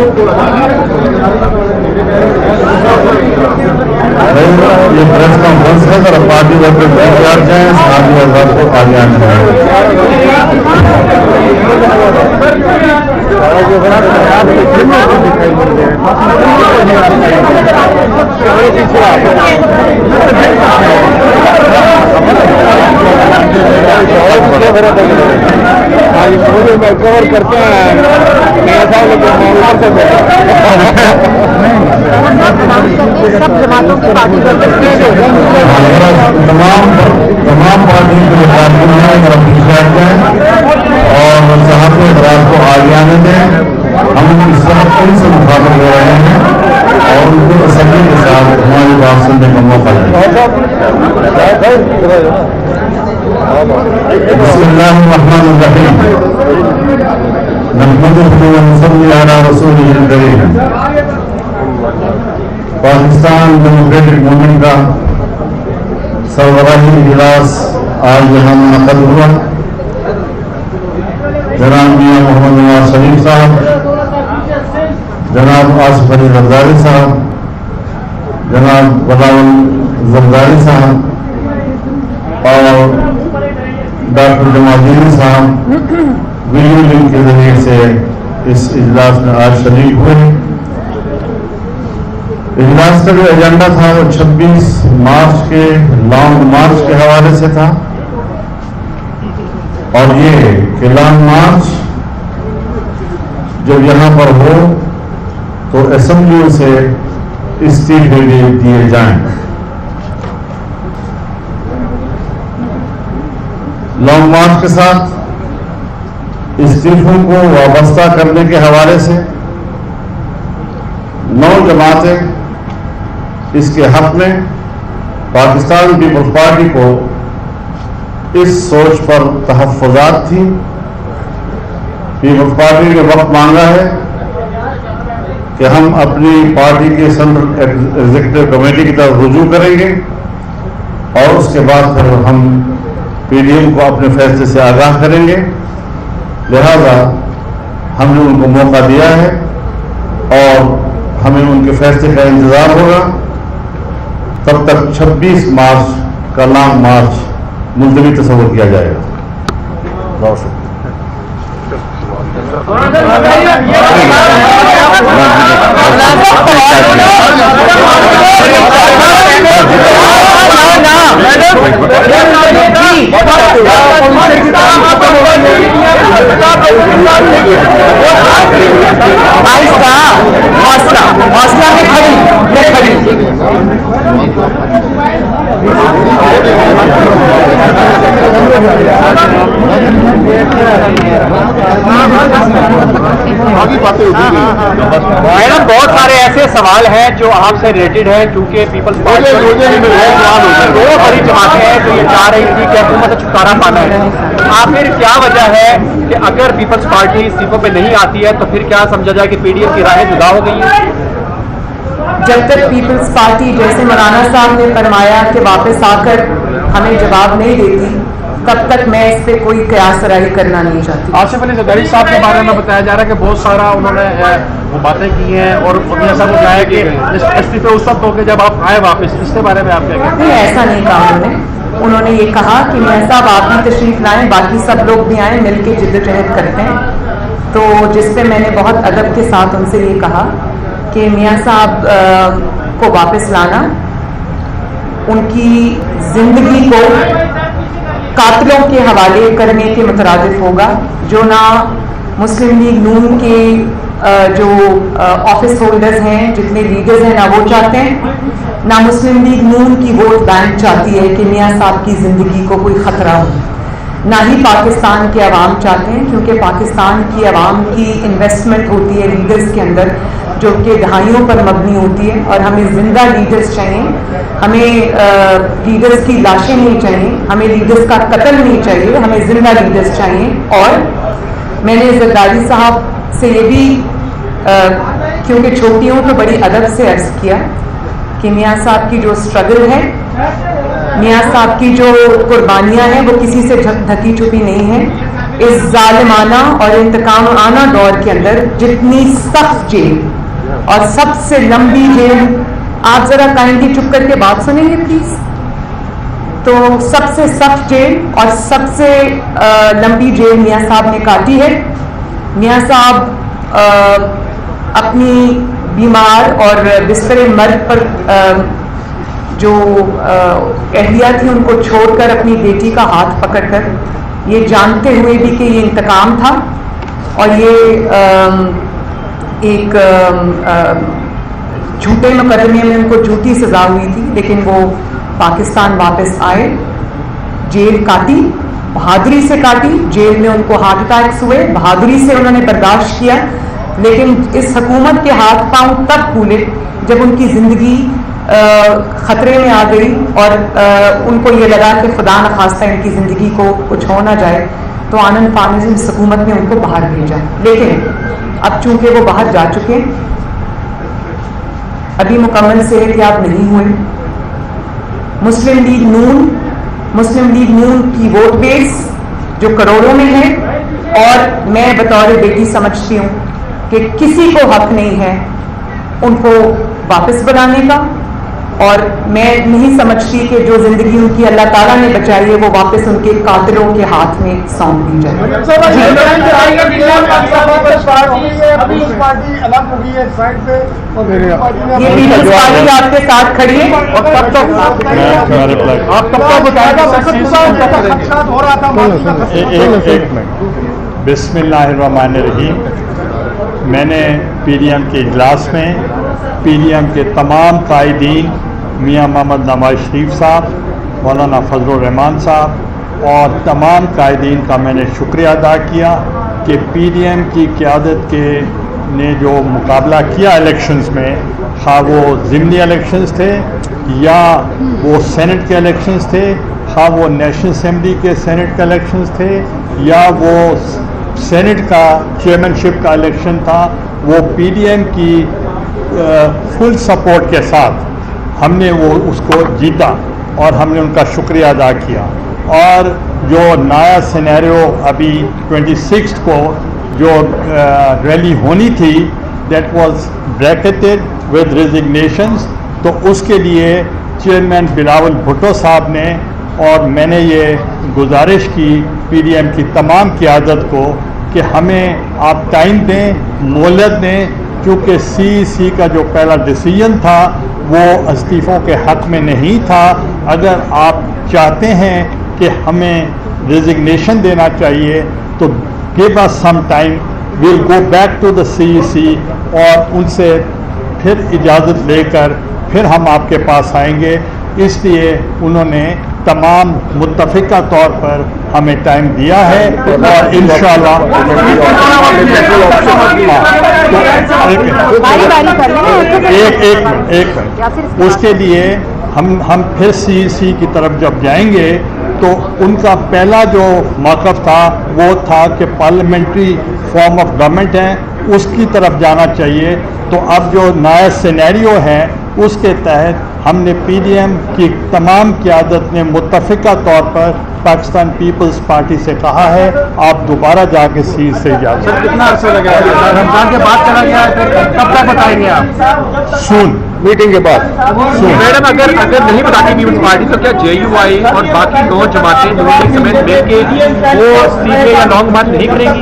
یہ press conference ہے ذرا پارٹی ورکر تیار جائیں صحابی حضرات کو آگے آنے کور کرتے ہیں سب جماعتوں کی پارٹی تمام پارٹی کے اور صحافی حضرات کو آگے آنے دیں. ہم اس وقت ان سے مخاطب ہو رہے ہیں اور ان کو تسلی کے ساتھ ہماری بات سننے کا موقع دیں. بسم اللہ الرحمن الرحیم. نحمدہ و نصلی علی رسولہ الکریم. پاکستان ڈیموکریٹک موومنٹ کا سربراہی اجلاس آج یہاں منعقد ہوا. جناب میاں محمد نواز شریف صاحب، جناب آصف علی زرداری صاحب، جناب بلاول زرداری صاحب اور ڈاکٹر جمالدین صاحب ویڈیو لنک کے ذریعے سے اس اجلاس میں آج شریک ہوئے. اجلاس کا جو ایجنڈا تھا وہ 26 مارچ کے لانگ مارچ کے حوالے سے تھا اور یہ کہ لانگ مارچ جب یہاں پر ہو تو اسمبلیوں سے استعفے دیے جائیں. لانگ مارچ کے ساتھ استعفوں کو وابستہ کرنے کے حوالے سے 9 جماعتیں اس کے حق میں پاکستان پیپلز پارٹی کو اس سوچ پر تحفظات تھی. پیپلز پارٹی نے وقت مانگا ہے کہ ہم اپنی پارٹی کے سینٹرل ایگزیکٹو کمیٹی کی طرف رجوع کریں گے اور اس کے بعد پھر ہم پی ڈی ایم کو اپنے فیصلے سے آگاہ کریں گے. لہذا ہم نے ان کو موقع دیا ہے اور ہمیں ان کے فیصلے کا انتظار ہوگا. تب تک 26 مارچ کا لانگ مارچ ملتوی تصور کیا جائے گا. بہت شکریہ. میڈم بہت سارے ایسے سوال ہیں جو آپ سے ریلیٹڈ ہیں چونکہ پیپلز پارٹی دو بڑی جماعتیں ہیں جو یہ چاہ رہی تھی کہ حکومت چھٹکارا پانا ہے. آخر کیا وجہ ہے کہ اگر پیپلز پارٹی استعفوں پہ نہیں آتی ہے تو پھر کیا سمجھا جائے کہ پی ڈی ایم کی راہیں جدا ہو گئی ہیں؟ جب تک پیپلز پارٹی جیسے مولانا صاحب نے فرمایا کہ واپس آ کر ہمیں جواب نہیں دیتی تب تک میں اس پہ کوئی قیاس رائے کرنا نہیں چاہتی. آصف علی زرداری صاحب کے بارے میں بتایا جا رہا ہے کہ بہت سارا انہوں نے وہ باتیں کی ہیں اور میاں صاحب کو کہا ہے کہ استعفے اس وقت ہو کے جب آپ آئے واپس. اس کے بارے میں آپ کیا کہتے ہیں؟ نہیں، ایسا نہیں کہا انہوں نے یہ کہا کہ میاں صاحب آپ بھی تشریف لائیں، باقی سب لوگ بھی آئیں، مل کے جدوجہد کرتے ہیں. تو جس پہ میں نے بہت ادب کے ساتھ ان سے یہ کہا کہ میاں صاحب کو واپس لانا ان کی زندگی کو قاتلوں کے حوالے کرنے کے مترادف ہوگا، جو نہ مسلم لیگ نون کے جو آفس ہولڈرز ہیں، جتنے لیڈرز ہیں، نہ وہ چاہتے ہیں، نہ مسلم لیگ نون کی ووٹ بینک چاہتی ہے کہ میاں صاحب کی زندگی کو کوئی خطرہ ہو، نہ ہی پاکستان کے عوام چاہتے ہیں، کیونکہ پاکستان کی عوام کی انویسٹمنٹ ہوتی ہے لیڈرز کے اندر جو کہ دہائیوں پر مبنی ہوتی ہے. اور ہمیں زندہ لیڈرز چاہیے، ہمیں لیڈرز کی لاشیں نہیں چاہیے، ہمیں لیڈرز کا قتل نہیں چاہیے، ہمیں زندہ لیڈرز چاہیے. اور میں نے زرداری صاحب سے یہ بھی کیونکہ چھوٹی ہوں تو بڑی ادب سے عرض کیا کہ میاں صاحب کی جو اسٹرگل ہے، میاں صاحب کی جو قربانیاں ہیں وہ کسی سے ڈھکی چھپی نہیں ہیں. اس ظالمانہ اور انتقام آنا دور کے اندر جتنی سخت جیل اور سب سے لمبی جیل، آپ ذرا کائنڈلی چپ کر کے بات سنیں گے پلیز، تو سب سے سخت جیل اور سب سے لمبی جیل میاں صاحب نے کاٹی ہے. میاں صاحب اپنی بیمار اور بستر مرگ پر جو اہلیہ تھی ان کو چھوڑ کر اپنی بیٹی کا ہاتھ پکڑ کر، یہ جانتے ہوئے بھی کہ یہ انتقام تھا اور یہ ایک جھوٹے مقدمے میں ان کو جھوٹی سزا ہوئی تھی، لیکن وہ پاکستان واپس آئے، جیل کاٹی، بہادری سے کاٹی، جیل میں ان کو ہارٹ اٹیکس ہوئے، بہادری سے انہوں نے برداشت کیا، لیکن اس حکومت کے ہاتھ پاؤں تب پھولے جب ان کی زندگی خطرے میں آ گئی اور ان کو یہ لگا کہ خدا نخواستہ ان کی زندگی کو کچھ ہو نہ جائے، تو آنند پانے سے اس حکومت نے ان کو باہر بھیجا. لیکن اب چونکہ وہ باہر جا چکے، ابھی مکمل صحتیاب نہیں ہوئے. مسلم لیگ نون کی ووٹ بیس جو کروڑوں میں ہے، اور میں بطور بیٹی سمجھتی ہوں کہ کسی کو حق نہیں ہے ان کو واپس بلانے کا، اور میں نہیں سمجھتی کہ جو زندگی ان کی اللہ تعالیٰ نے بچائی ہے وہ واپس ان کے قاتلوں کے ہاتھ میں سونپ دی جائے. یہ پیپلز پارٹی آپ کے ساتھ کھڑی ہے اور تب تک بسم اللہ الرحمن الرحیم. میں نے پی ڈی ایم کے اجلاس میں پی ڈی ایم کے تمام قائدین، میاں محمد نواز شریف صاحب، مولانا فضل الرحمان صاحب اور تمام قائدین کا میں نے شکریہ ادا کیا کہ پی ڈی ایم کی قیادت کے نے جو مقابلہ کیا الیکشنز میں، خواہ وہ ضمنی الیکشنز تھے یا وہ سینٹ کے الیکشنز تھے، خواہ وہ نیشنل اسمبلی کے سینٹ کے الیکشنز تھے یا وہ سینٹ کا چیئرمین شپ کا الیکشن تھا، وہ پی ڈی ایم کی فل سپورٹ کے ساتھ ہم نے وہ اس کو جیتا اور ہم نے ان کا شکریہ ادا کیا. اور جو نیا سینیریو ابھی 26 کو جو ریلی ہونی تھی، دیٹ واز بریکٹڈ ود ریزگنیشنز، تو اس کے لیے چیئرمین بلاول بھٹو صاحب نے اور میں نے یہ گزارش کی پی ڈی ایم کی تمام قیادت کو کہ ہمیں آپ ٹائم دیں، مہلت دیں، کیونکہ سی کا جو پہلا ڈیسیجن تھا وہ استعفوں کے حق میں نہیں تھا. اگر آپ چاہتے ہیں کہ ہمیں ریزگنیشن دینا چاہیے تو give us some time, we'll go back to the sea اور ان سے پھر اجازت لے کر پھر ہم آپ کے پاس آئیں گے. اس لیے انہوں نے تمام متفقہ طور پر ہمیں ٹائم دیا ہے اور انشاءاللہ ایک اس کے لیے ہم پھر سی کی طرف جب جائیں گے تو ان کا پہلا جو موقف تھا وہ تھا کہ پارلیمنٹری فارم آف گورنمنٹ ہے اس کی طرف جانا چاہیے. تو اب جو نیا سینیریو ہے اس کے تحت ہم نے پی ڈی ایم کی تمام قیادت نے متفقہ طور پر پاکستان پیپلز پارٹی سے کہا ہے آپ دوبارہ جا کے سی سے اجازت. کتنا عرصہ لگا ہے؟ رمضان کے بعد چلا گیا ہے، پھر کب تک بتائیں گے آپ؟ سون میٹنگ کے بعد. میڈم اگر نہیں بتاتی پیپلز پارٹی تو کیا جے یو آئی اور باقی 9 جماعتیں نون لیگ سمیت مل کے وہ سیٹیں یا لانگ مارچ نہیں کریں گی؟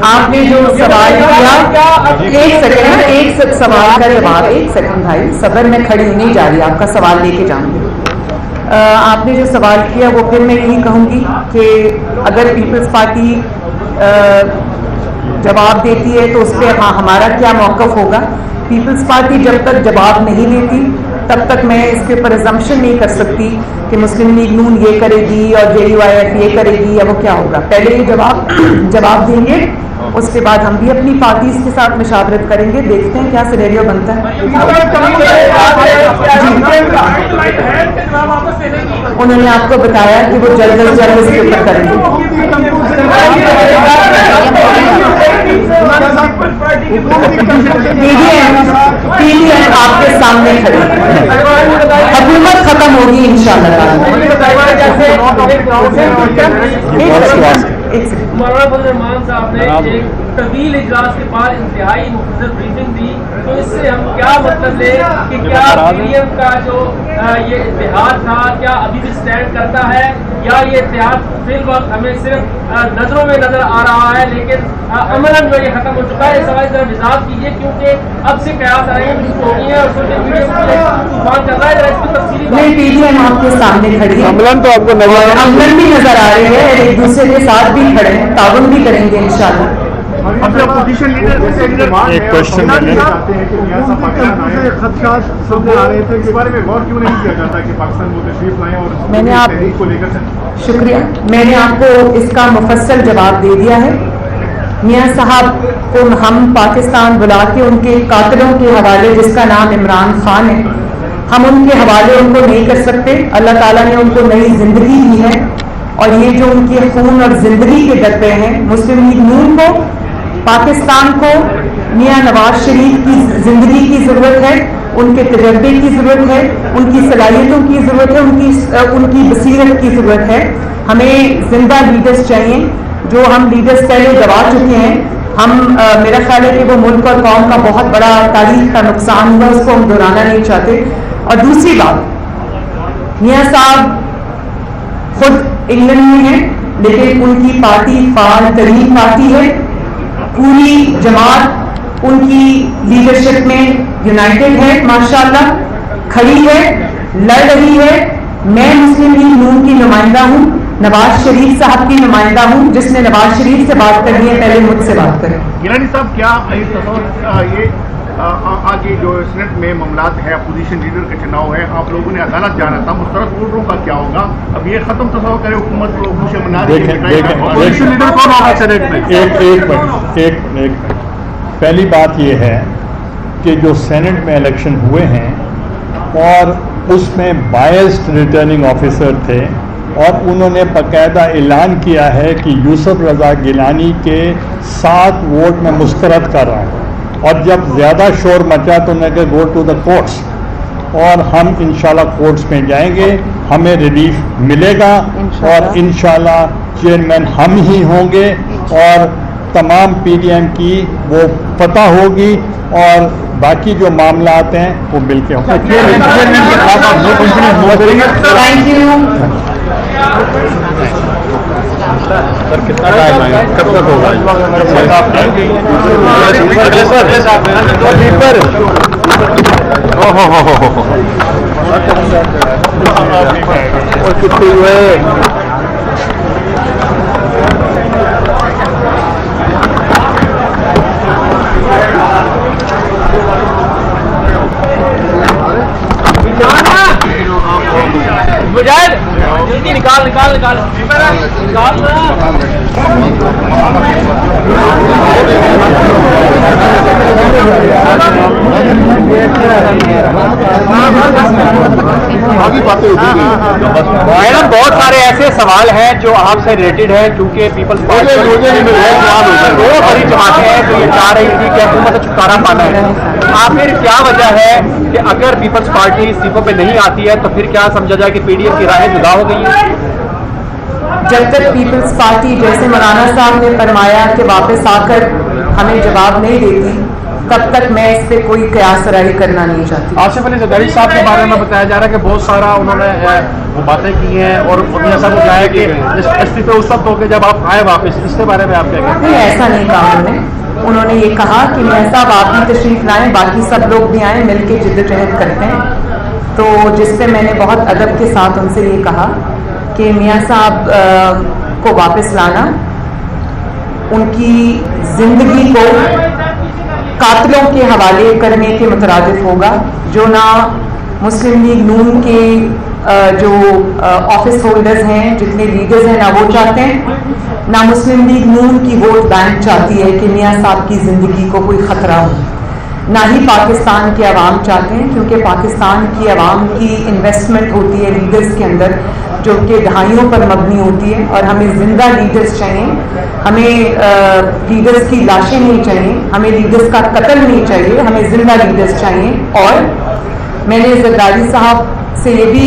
آپ نے جو سوال کیا، ایک سوال کا جواب، ایک سیکنڈ بھائی صبر، میں کھڑی نہیں جا رہی، آپ کا سوال لے کے جاؤں گی. آپ نے جو سوال کیا وہ پھر میں یہی کہوں گی کہ اگر پیپلز پارٹی جواب دیتی ہے تو اس پہ ہمارا کیا موقف ہوگا. پیپلز پارٹی جب تک جواب نہیں دیتی تب تک میں اس کے اوپر ازمپشن نہیں کر سکتی کہ مسلم لیگ نون یہ کرے گی اور جے یو آئی ایف یہ کرے گی یا وہ کیا ہوگا. پہلے یہ جواب دیں گے، اس کے بعد ہم بھی اپنی پارٹیز کے ساتھ مشاورت کریں گے، دیکھتے ہیں کیا سینیریو بنتا ہے. انہوں نے آپ کو بتایا کہ وہ جلد از جلد اس کے اوپر کریں گے. پی ڈی ایم آپ کے سامنے کھڑی، حکومت ختم ہوگی انشاءاللہ تعالی. مولانا فضل الرحمان صاحب نے ایک طویل اجلاس کے بعد انتہائی مختصر بریفنگ دی، تو اس سے ہم کیا مطلب لیں کہ کیا PDM کا جو یہ اتحاد تھا کیا ابھی بھی اسٹینڈ کرتا ہے، یا یہ اتحاد فی الوقت ہمیں صرف نظروں میں نظر آ رہا ہے لیکن عملاً جو یہ ختم ہو چکا ہے؟ اس سوال ذرا وضاحت کیجیے، کیونکہ اب سے قیاس آ رہے ہیں جس کو ہو گئی ہیں اور سوشل میڈیا پر طوفان چل رہا ہے، ذرا اس کی تفصیلی نہیں PDM آپ کے سامنے کھڑی ہے، عملاً تو آپ کو نظر عملاً بھی نظر آ رہے ہیں، ایک دوسرے کے ساتھ بھی کھڑے ہیں، تعاون بھی کریں گے انشاءاللہ۔ اپوزیشن لیڈر ایک کوشچن خدشات سامنے آ رہے تھے، اس بارے میں غور کیوں نہیں کیا جاتا کہ پاکستان کو تشریف لائیں اور میں نے آپ تحریک کو لے کر شکریہ، میں نے آپ کو اس کا مفصل جواب دے دیا ہے۔ میاں صاحب کو ہم پاکستان بلا کے ان کے قاتلوں کے حوالے، جس کا نام عمران خان ہے، ہم ان کے حوالے ان کو نہیں کر سکتے۔ اللہ تعالیٰ نے ان کو نئی زندگی دی ہے، اور یہ جو ان کے خون اور زندگی کے ڈبے ہیں، مسلم لیگ نون کو، پاکستان کو میاں نواز شریف کی زندگی کی ضرورت ہے، ان کے تجربے کی ضرورت ہے، ان کی صلاحیتوں کی ضرورت ہے، ان کی بصیرت کی ضرورت ہے۔ ہمیں زندہ لیڈرز چاہیے، جو ہم لیڈرز پہلے گوا چکے ہیں۔ ہم میرا خیال ہے کہ وہ ملک اور قوم کا بہت بڑا تاریخ کا نقصان ہوا، اس کو ہم دہرانا نہیں چاہتے۔ اور دوسری بات، میاں صاحب خود انگلینڈ میں ہیں، لیکن ان کی پارٹی فعال ترین پارٹی ہے، پوری جماعت ان کی لیڈرشپ میں یونائٹڈ ہے، ماشاءاللہ کھڑی ہے، لڑ رہی ہے۔ میں مسلم لیگ نون کی نمائندہ ہوں، نواز شریف صاحب کی نمائندہ ہوں، جس نے نواز شریف سے بات کرنی ہے پہلے مجھ سے بات کریں۔ گیلانی صاحب، کیا یہ آج یہ جو سینٹ میں معاملات ہے، اپوزیشن لیڈر کا چناؤ ہے، آپ لوگوں نے عدالت جانا تھا، مسترد آرڈروں کا کیا ہوگا؟ اب یہ ختم تصور کرے حکومت کو خوشی منا رہی ہے، اپوزیشن لیڈر کون ہوگا سینٹ میں؟ ایک پہلی بات یہ ہے کہ جو سینٹ میں الیکشن ہوئے ہیں اور اس میں بائسڈ ریٹرننگ آفیسر تھے، اور انہوں نے باقاعدہ اعلان کیا ہے کہ یوسف رضا گیلانی کے 7 ووٹ میں مسترد کر رہا ہوں، اور جب زیادہ شور مچا تو انہوں نے کہا گو ٹو دا کورٹس، اور ہم انشاءاللہ کورٹس میں جائیں گے، ہمیں ریلیف ملے گا، اور انشاءاللہ چیئرمین ہم ہی ہوں گے، اور تمام PDM کی وہ فتح ہوگی، اور باقی جو معاملات ہیں وہ مل کے ہوں گے۔ Thank you. سر کتنا ٹائم آئے گا؟ کب تک ہوگا؟ مجاہد جلدی نکال میڈم بہت سارے ایسے سوال ہیں جو آپ سے ریلیٹڈ ہیں، چونکہ پیپلز پارٹی بہت بڑی جماعتیں ہیں جو یہ چاہ رہی تھی کہ حکومت سے چھٹکارا پانا ہے، آخر کیا وجہ ہے کہ اگر پیپلز پارٹی استعفوں پہ نہیں آتی ہے تو پھر کیا سمجھا جائے کہ PDM کی راہیں جدا ہو گئی ہیں؟ جب تک پیپلز پارٹی، جیسے مولانا صاحب نے فرمایا کہ واپس آ کر ہمیں جواب نہیں دیتی، تب تک میں اس پہ کوئی قیاس رائے کرنا نہیں چاہتی۔ آصف علی زرداری صاحب کے بارے میں بتایا جا رہا ہے کہ بہت سارا انہوں نے وہ باتیں کی ہیں، اور میاں صاحب کو کہا ہے کہ استعفے اس وقت ہو کے جب آپ آئے واپس، اس کے بارے میں آپ کیا کہتے ہیں؟ نہیں، ایسا نہیں کہا انہوں نے یہ کہا کہ میاں صاحب آپ بھی تشریف لائیں، باقی سب لوگ بھی آئیں، مل کے جدوجہد کرتے ہیں۔ تو جس پہ میں نے بہت ادب کے ساتھ ان سے یہ کہا کہ میاں صاحب کو واپس لانا ان کی زندگی کو قاتلوں کے حوالے کرنے کے مترادف ہوگا، جو نہ مسلم لیگ نون کے جو آفس ہولڈرز ہیں، جتنے لیڈرز ہیں، نہ وہ چاہتے ہیں، نہ مسلم لیگ نون کی ووٹ بینک چاہتی ہے کہ میاں صاحب کی زندگی کو کوئی خطرہ ہو، نہ ہی پاکستان کے عوام چاہتے ہیں، کیونکہ پاکستان کی عوام کی انویسٹمنٹ ہوتی ہے لیڈرز کے اندر، جو کہ دہائیوں پر مبنی ہوتی ہے، اور ہمیں زندہ لیڈرز چاہیے، ہمیں لیڈرز کی لاشیں نہیں چاہیے، ہمیں لیڈرز کا قتل نہیں چاہیے، ہمیں زندہ لیڈرز چاہیے۔ اور میں نے زرداری صاحب سے یہ بھی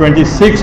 26